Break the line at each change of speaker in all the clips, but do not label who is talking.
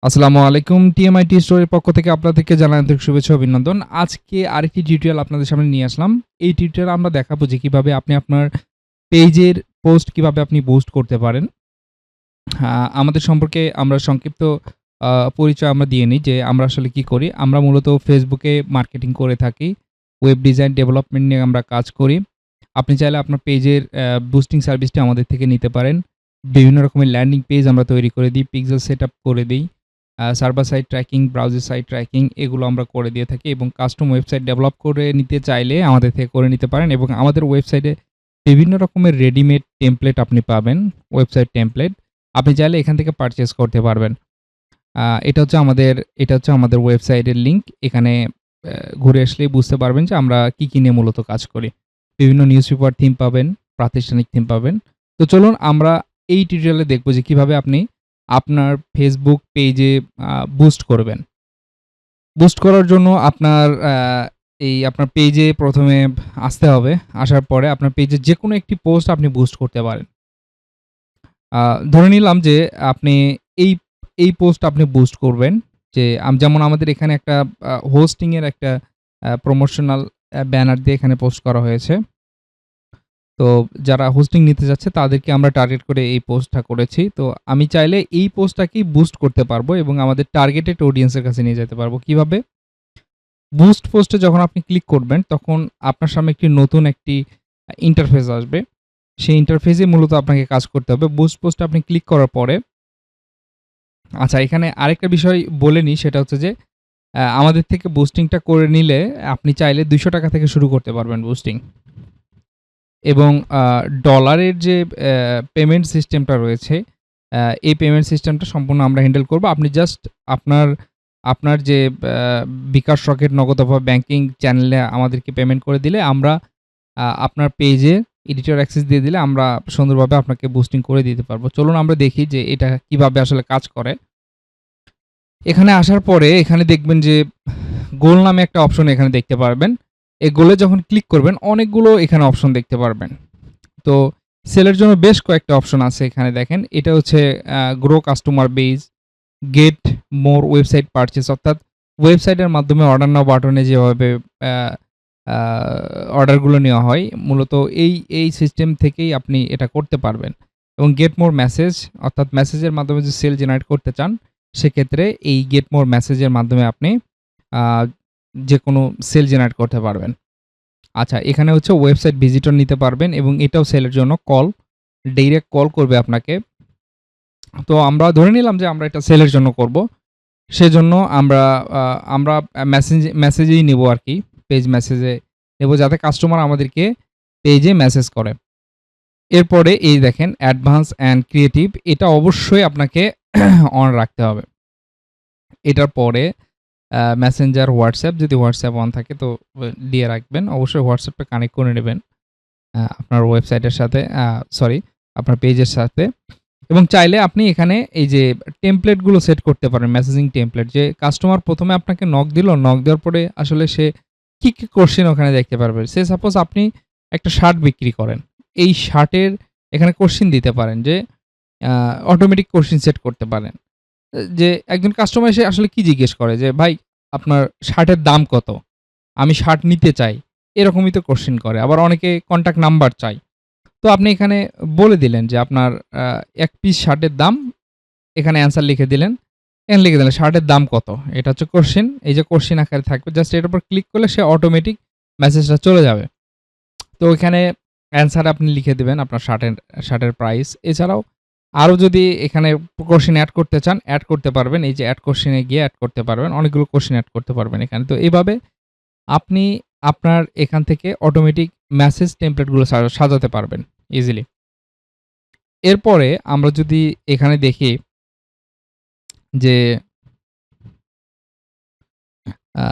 আসসালামু আলাইকুম। টিএমআইটি স্টোরের পক্ষ থেকে আপনাদেরকে জানাই আন্তরিক শুভেচ্ছা ও অভিনন্দন। আজকে আরেকটি টিউটোরিয়াল আপনাদের সামনে নিয়ে আসলাম। এই টিউটোরিয়ালে আমরা দেখাবো যে কিভাবে আপনি আপনার পেজের পোস্ট কিভাবে আপনি বুস্ট করতে পারেন। আমাদের সম্পর্কে আমরা সংক্ষিপ্ত আ পরিচয় আমরা দিয়ে নিই যে আমরা আসলে কি করি। আমরা মূলত ফেসবুকে মার্কেটিং করে থাকি। ওয়েব ডিজাইন ডেভেলপমেন্ট নিয়ে আমরা কাজ করি। আপনি চাইলে আপনার পেজের বুস্টিং সার্ভিসটি আমাদের থেকে নিতে পারেন। বিভিন্ন রকমের ল্যান্ডিং পেজ আমরা তৈরি করে দিই, পিক্সেল সেটআপ করে দেই। Server side tracking, browser side tracking এগুলো আমরা করে দিয়ে থাকি এবং কাস্টম ওয়েবসাইট ডেভেলপ করে নিতে চাইলে আমাদের থেকে করে নিতে পারেন এবং আমাদের ওয়েবসাইটে বিভিন্ন রকমের রেডিমেড টেমপ্লেট আপনি পাবেন, ওয়েবসাইট টেমপ্লেট। আপনি চাইলে এখান থেকে পারচেজ করতে পারবেন। এটা হচ্ছে আমাদের ওয়েবসাইটের লিঙ্ক। এখানে ঘুরে আসলেই বুঝতে পারবেন যে আমরা কি নিয়ে মূলত কাজ করি। বিভিন্ন নিউজপেপার থিম পাবেন, প্রাতিষ্ঠানিক থিম পাবেন। তো চলুন আমরা এই টিউটোরিয়ালে দেখব যে কিভাবে আপনি আপনার ফেসবুক পেজে বুস্ট করবেন। বুস্ট করার জন্য আপনার পেজে ১ম এ আসতে হবে। আসার পরে আপনার পেজের যেকোনো একটি পোস্ট আপনি বুস্ট করতে পারেন। আ ধরে নিলাম যে আপনি এই, এই পোস্ট আপনি বুস্ট করবেন যে যেমন আমাদের এখানে একটা হোস্টিং এর একটা প্রমোশনাল ব্যানার দিয়ে এখানে পোস্ট করা হয়েছে। তো যারা হোস্টিং নিতে যাচ্ছে তাদেরকে আমরা টার্গেট করে এই পোস্টটা করেছি। তো আমি চাইলে এই পোস্টটাকেই বুস্ট করতে পারবো এবং আমাদের টার্গেটেড অডিয়েন্স এর কাছে নিয়ে যেতে পারবো। কিভাবে? বুস্ট পোস্টে যখন আপনি ক্লিক করবেন তখন আপনার সামনে নতুন একটি ইন্টারফেস আসবে। সেই ইন্টারফেসে মূলত আপনাকে কাজ করতে হবে। বুস্ট পোস্টে আপনি ক্লিক করার পরে আচ্ছা এখানে আরেকটা বিষয় বলে নিই সেটা হচ্ছে যে আমাদের থেকে বুস্টিংটা করে নিলে আপনি চাইলে ৳২০০ থেকে শুরু করতে পারবেন বুস্টিং। এবং ডলারের যে পেমেন্ট সিস্টেমটা রয়েছে, এই পেমেন্ট সিস্টেমটা সম্পূর্ণ আমরা হ্যান্ডেল করব। আপনি জাস্ট আপনার আপনার যে বিকাশ, রকেট, নগদ অথবা ব্যাংকিং চ্যানেলে আমাদেরকে পেমেন্ট করে দিলে আমরা আপনার পেজে এডিটর অ্যাক্সেস দিয়ে দিলে আমরা সুন্দরভাবে আপনাকে বুস্টিং করে দিতে পারব। চলুন আমরা দেখি যে এটা কিভাবে আসলে কাজ করে। এখানে আসার পরে এখানে দেখবেন যে গোল নামে একটা অপশন এখানে দেখতে পারবেন। এই গোলে যখন ক্লিক করবেন অনেকগুলো এখানে অপশন দেখতে পারবেন। তো সেলের জন্য বেশ কয়েকটা অপশন আছে এখানে দেখেন। এটা হচ্ছে grow customer base, get more website purchase অর্থাৎ ওয়েবসাইটের মাধ্যমে অর্ডার নাও বাটনে যেভাবে আ আ অর্ডারগুলো নেওয়া হয় মূলত এই সিস্টেম থেকেই আপনি এটা করতে পারবেন। এবং গেট মোর মেসেজ অর্থাৎ মেসেজের মাধ্যমে যদি সেল জেনারেট করতে চান সেক্ষেত্রে এই গেট মোর মেসেজের মাধ্যমে আপনি আ যেকোনো সেল জেনারেট করতে পারবেন। আচ্ছা এখানে হচ্ছে ওয়েবসাইট ভিজিটর নিতে পারবেন এবং এটাও সেলের জন্য ডাইরেক্ট কল করবে আপনাকে। তো আমরা ধরে নিলাম যে আমরা এটা সেলের জন্য করব। সেজন্য আমরা মেসেজেই নেব আরকি। পেজ মেসেজে নেব যাতে কাস্টমার আমাদেরকে পেজে মেসেজ করে। এরপরে এই দেখেন অ্যাডভান্স অ্যান্ড ক্রিয়েটিভ এটা অবশ্যই আপনাকে অন রাখতে হবে। এটার পরে মেসেঞ্জার, WhatsApp যদি WhatsApp অন থাকে তো দিয়ে রাখবেন। অবশ্যই WhatsAppটা কানেক্ট করে নেবেন। আপনার ওয়েবসাইটের সাথে সরি আপনার পেজের সাথে এবং চাইলে আপনি এখানে এই যে টেমপ্লেট গুলো সেট করতে পারেন মেসেজিং টেমপ্লেট যে কাস্টমার ১ম এ আপনাকে নক দিল, নক দেওয়ার পরে আসলে সে কি কোয়েশ্চেন ওখানে দেখতে পারবে। সে সাপোজ আপনি একটা শার্ট বিক্রি করেন। এই শার্টের এখানে কোয়েশ্চেন দিতে পারেন যে অটোমেটিক কোয়েশ্চেন সেট করতে পারেন। যে একজন কাস্টমার এসে আসলে কি জিজ্ঞেস করে যে, "ভাই আপনার শার্টের দাম কত? আমি শার্ট নিতে চাই।" এরকমই তো কোয়েশ্চেন করে। আবার অনেকে কনট্যাক্ট নাম্বার চায়। তো আপনি এখানে বলে দিলেন যে আপনার ১ পিস শার্টের দাম, এখানে অ্যান্সার লিখে দিলেন। এখানে লিখে দিলেন শার্টের দাম কত? এটা হচ্ছে কোয়েশ্চেন। এই যে কোয়েশ্চেন আকারে থাকবে জাস্ট এটার উপর ক্লিক করলে সে অটোমেটিক মেসেজটা চলে যাবে। তো এখানে অ্যান্সার আপনি লিখে দিবেন আপনার শার্টের প্রাইস। এছাড়াও আরো যদি এখানে কোয়েশ্চেন এড করতে চান, এড করতে পারবেন। এই যে এড কোয়েশ্চেন এ গিয়ে এড করতে পারবেন। অনেকগুলো কোয়েশ্চেন এড করতে পারবেন এখানে। তো এভাবে আপনি আপনার এখান থেকে অটোমেটিক মেসেজ টেমপ্লেট গুলো সাজাতে পারবেন ইজিলি। এরপরে আমরা যদি এখানে দেখি যে আ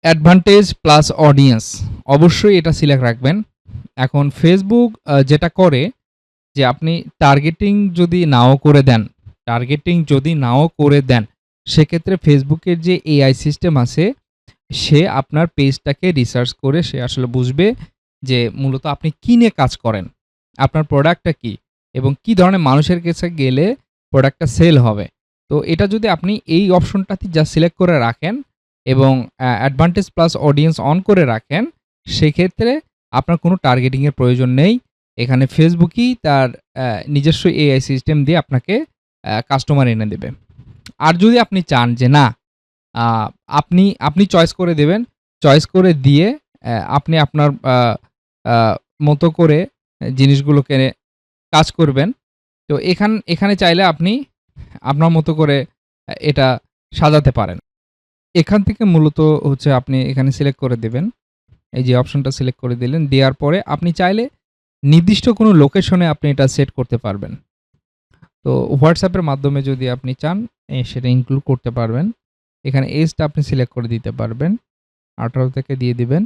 অ্যাডভান্টেজ প্লাস অডিয়েন্স অবশ্যই এটা সিলেক্ট রাখবেন। এখন Facebook যেটা করে যে আপনি টার্গেটিং যদি নাও করে দেন, সেক্ষেত্রে Facebook এর যে AI সিস্টেম আছে, সে আপনার পেজটাকে রিসার্চ করে সে আসলে বুঝবে যে মূলত আপনি কি নিয়ে কাজ করেন। আপনার প্রোডাক্টটা কি? এবং কি ধরনের মানুষের কাছে গেলে প্রোডাক্টটা সেল হবে। তো এটা যদি আপনি এই অপশনটাতে জাস্ট সিলেক্ট করে রাখেন এবং অ্যাডভান্টেজ প্লাস অডিয়েন্স অন করে রাখেন, সেক্ষেত্রে আপনার কোনো টার্গেটিং এর প্রয়োজন নেই। এখানে ফেসবুকই তার নিজস্ব এআই সিস্টেম দিয়ে আপনাকে কাস্টমার এনে দেবে। আর যদি আপনি চান যে না, আ আপনি চয়েস করে দেবেন। চয়েস করে দিয়ে আপনি আপনার আ মতো করে জিনিসগুলোকে কাজ করবেন। তো এখানে চাইলে আপনি আপনার মতো করে এটা সাজাতে পারেন। এখান থেকে মূলত হচ্ছে আপনি এখানে সিলেক্ট করে দিবেন। এই যে অপশনটা সিলেক্ট করে দিলেন। দেওয়ার পরে আপনি চাইলে নির্দিষ্ট কোনো লোকেশনে আপনি এটা সেট করতে পারবেন। তো WhatsApp এর মাধ্যমে যদি আপনি চান সেটা ইনক্লুড করতে পারবেন। এখানে এজটা আপনি সিলেক্ট করে দিতে পারবেন। 18 থেকে দিয়ে দিবেন।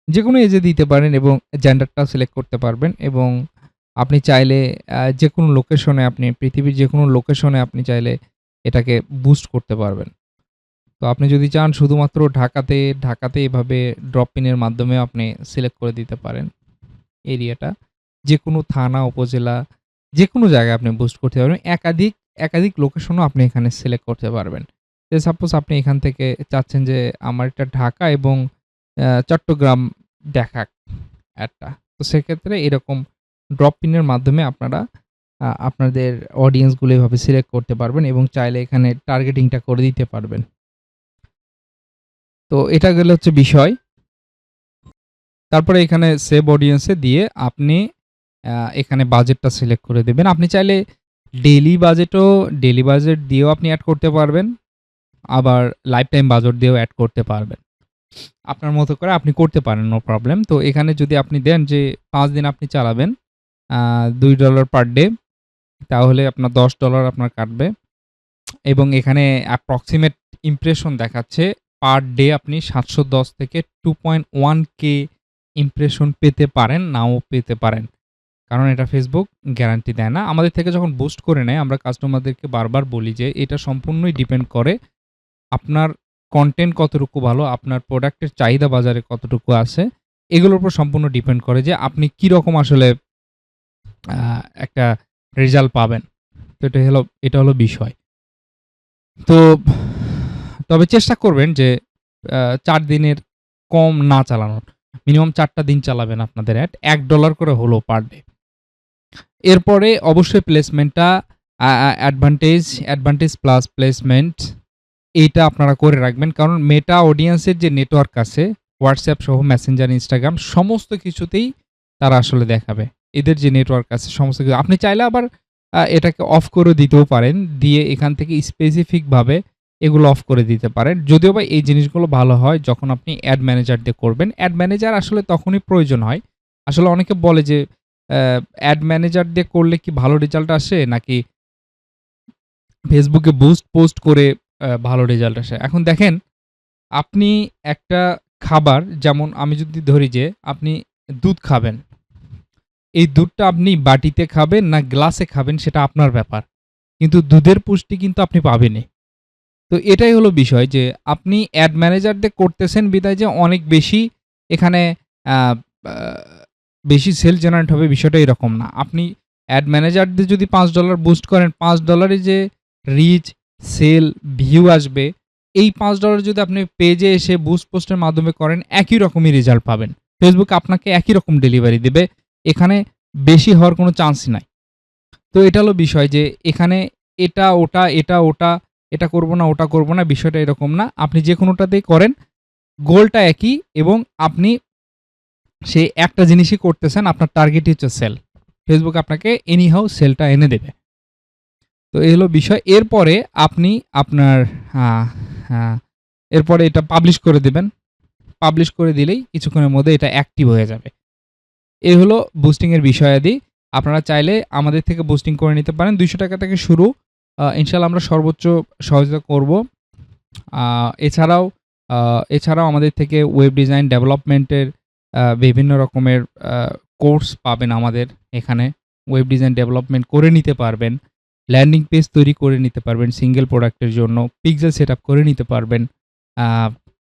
যেকোনো এজে দিতে পারেন এবং জেন্ডারটাও সিলেক্ট করতে পারবেন এবং আপনি চাইলে যেকোনো লোকেশনে আপনি পৃথিবীর যেকোনো লোকেশনে আপনি চাইলে এটাকে বুস্ট করতে পারবেন। তো আপনি যদি চান শুধুমাত্র ঢাকাতে এভাবে ড্রপ পিনের মাধ্যমে আপনি সিলেক্ট করে দিতে পারেন এরিয়াটা। যেকোনো থানা, উপজেলা যেকোনো জায়গায় আপনি বুস্ট করতে পারবেন। একাধিক লোকেশনও আপনি এখানে সিলেক্ট করতে পারবেন। যে সাপোজ আপনি এখান থেকে চাচ্ছেন যে আমার এটা ঢাকা এবং চট্টগ্রাম দেখাক অ্যাডটা। তো সেক্ষেত্রে এরকম ড্রপ পিনের মাধ্যমে আপনারা আপনাদের অডিয়েন্সগুলো এভাবে সিলেক্ট করতে পারবেন এবং চাইলে এখানে টার্গেটিংটা করে দিতে পারবেন। তো এটা গেল হচ্ছে বিষয়। তারপরে এখানে সেভ অডিয়েন্স এ দিয়ে আপনি এখানে বাজেটটা সিলেক্ট করে দিবেন। আপনি চাইলে ডেইলি বাজেট দিয়েও আপনি এড করতে পারবেন। আবার লাইফ টাইম বাজেট দিয়েও এড করতে পারবেন। আপনার মতো করে আপনি করতে পারেন, নো প্রবলেম। তো এখানে যদি আপনি দেন যে 5 দিন আপনি চালাবেন $2 পার ডে, তাহলে আপনার $10 আপনার কাটবে এবং এখানে অ্যাপ্রক্সিমেট ইমপ্রেশন দেখাচ্ছে পার ডে আপনি 710 থেকে 2.1K ইমপ্রেশন পেতে পারেন, নাও পেতে পারেন। কারণ এটা ফেসবুক গ্যারান্টি দেয় না। আমাদের থেকে যখন বুস্ট করে নেয় আমরা কাস্টমারদেরকে বারবার বলি যে এটা সম্পূর্ণই ডিপেন্ড করে আপনার কনটেন্ট কতটুকু ভালো, আপনার প্রোডাক্টের চাহিদা বাজারে কতটুকু আছে, এগুলোর উপর সম্পূর্ণ ডিপেন্ড করে যে আপনি কিরকম আসলে একটা রেজাল্ট পাবেন। তো এটা হলো বিষয়। তো তবে চেষ্টা করবেন যে 4 দিনের কম না চালানোর। মিনিমাম 4 টা দিন চালাবেন আপনাদের অ্যাড। $1 করে হলো পার ডে। এরপরে অবশ্যই প্লেসমেন্টটা অ্যাডভান্টেজ প্লাস প্লেসমেন্ট এইটা আপনারা করে রাখবেন। কারণ মেটা অডিয়েন্সের যে নেটওয়ার্ক আছে, WhatsApp সহ Messenger, Instagram সমস্ত কিছুতেই তারা আসলে দেখাবে। এদের যে নেটওয়ার্ক আছে সমস্ত কিছু। আপনি চাইলে আবার এটাকে অফ করে দিতেও পারেন। দিয়ে এখান থেকে স্পেসিফিক ভাবে এগুলো অফ করে দিতে পারেন। যদিও বা এই জিনিসগুলো ভালো হয় যখন আপনি অ্যাড ম্যানেজার দিয়ে করবেন। অ্যাড ম্যানেজার আসলে তখনই প্রয়োজন হয়। আসলে অনেকে বলে যে অ্যাড ম্যানেজার দিয়ে করলে কি ভালো রেজাল্ট আসে নাকি ফেসবুকে বুস্ট পোস্ট করে ভালো রেজাল্ট আসে। এখন দেখেন, আপনি একটা খাবার, যেমন আমি যদি ধরি যে আপনি দুধ খাবেন। এই দুধটা আপনি বাটিতে খাবেন না গ্লাসে খাবেন সেটা আপনার ব্যাপার। কিন্তু দুধের পুষ্টি কিন্তু আপনি পাবেনই। তো এটাই হলো বিষয় যে আপনি অ্যাড ম্যানেজার দিয়ে করতেছেন বিধায় যে অনেক বেশি এখানে আ আ বেশি সেল জেনারেট হবে, বিষয়টা এরকম না। আপনি অ্যাড ম্যানেজার দিয়ে যদি $5 বুস্ট করেন, $5 এ যে রিচ, সেল, ভিউ আসবে, এই $5 যদি আপনি পেজে এসে বুস্ট পোস্টের মাধ্যমে করেন, একই রকমই রেজাল্ট পাবেন। ফেসবুক আপনাকে একই রকম ডেলিভারি দেবে। এখানে বেশি হওয়ার কোনো চান্সই নাই। তো এটা হলো বিষয় যে এখানে এটা ওটা, এটা ওটা, এটা করব না, ওটা করব না, বিষয়টা এরকম না। আপনি যেকোনোটাতেই করেন, গোলটা একই এবং আপনি সেই একটা জিনিসই করতেছেন। আপনার টার্গেটই হচ্ছে সেল। ফেসবুক আপনাকে এনিহাউ সেলটা এনে দেবে। তো এই হলো বিষয়। এরপরে আপনি আপনার আ আ এরপরে এটা পাবলিশ করে দিবেন। পাবলিশ করে দিলেই কিছুক্ষণের মধ্যে এটা অ্যাক্টিভ হয়ে যাবে। এই হলো বুস্টিং এর বিষয়াদি। আপনারা চাইলে আমাদের থেকে বুস্টিং করে নিতে পারেন। ৳200 থেকে শুরু। ইনশাআল্লাহ আমরা সর্বোচ্চ সহযোগিতা করব। আ এছাড়াও আ এছাড়াও আমাদের থেকে ওয়েব ডিজাইন ডেভেলপমেন্টের বিভিন্ন রকমের আ কোর্স পাবেন আমাদের এখানে। ওয়েব ডিজাইন ডেভেলপমেন্ট করে নিতে পারবেন। ল্যান্ডিং পেজ তৈরি করে নিতে পারবেন সিঙ্গেল প্রোডাক্টের জন্য। পিক্সেল সেটআপ করে নিতে পারবেন। আ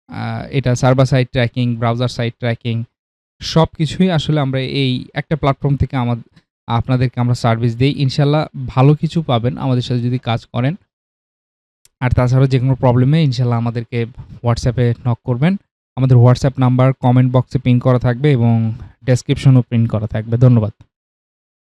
আ এটা server side tracking, browser side tracking সবকিছুই আসলে আমরা এই একটা প্ল্যাটফর্ম থেকে আপনাদেরকে আমরা সার্ভিস দেই। ইনশাআল্লাহ ভালো কিছু পাবেন আমাদের সাথে যদি কাজ করেন। আর তাছাড়াও যেকোনো প্রবলেমে ইনশাআল্লাহ আমাদেরকে WhatsApp এ নক করবেন। আমাদের WhatsApp নাম্বার কমেন্ট বক্সে পিন করা থাকবে এবং ডেসক্রিপশনেও পিন করা থাকবে। ধন্যবাদ।